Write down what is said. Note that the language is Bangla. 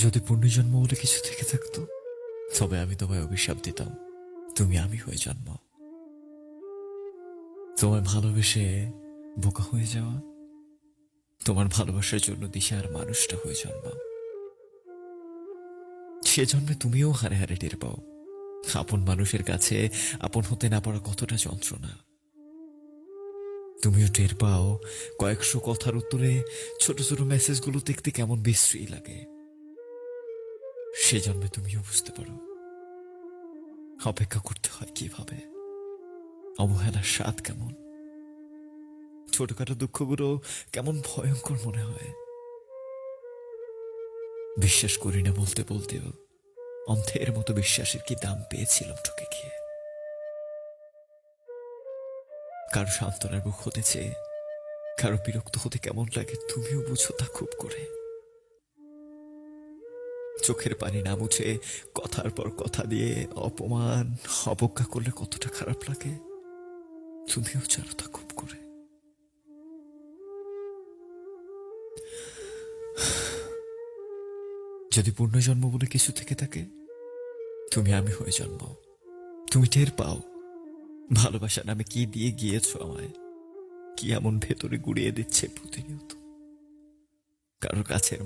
যদি পুনর্জন্ম বলে কিছু থেকে থাকতো, তবে আমি তোমায় অভিশাপ দিতাম তুমি আমি হয়ে জন্মাও। তোমায় ভালোবেসে বোকা হয়ে যাওয়া, তোমার ভালোবাসার জন্য দিশার মানুষটা হয়ে জন্মাও। সে জন্মে তুমিও হারে হারে টের পাও আপন মানুষের কাছে আপন হতে না পারা কতটা যন্ত্রণা। তুমিও টের পাও কয়েকশো কথার উত্তরে ছোট ছোট মেসেজগুলো দেখতে কেমন বিশ্রী লাগে। সে জন্মে তুমিও বুঝতে পারো অপেক্ষা করতে হয় কিভাবে, অবহেলার স্বাদ কেমন, ছোটখাটো দুঃখগুলো কেমন ভয়ঙ্কর মনে হয়। বিশ্বাস করি না বলতে বলতেও অন্ধের মতো বিশ্বাসের কি দাম পেয়েছিলাম ঠকে গিয়ে। কারো সান্ত্বনার মুখ হতে চেয়ে কারো বিরক্ত হতে কেমন লাগে তুমিও বুঝো তা খুব করে। চোখের পানি না মুছে কথার পর কথা দিয়ে অপমান অবজ্ঞা করলে কতটা খারাপ লাগে তুমিও জানো তা খুব করে। যদি পুনর্জন্ম বলে কিছু থেকে থাকে, তুমি আমি হয়ে জন্মাও। তুমি টের পাও ভালোবাসা নামে কি দিয়ে গিয়েছো আমায়, কি এমন ভেতরে গুড়িয়ে দিচ্ছে প্রতিনিয়ত। কারো কাছের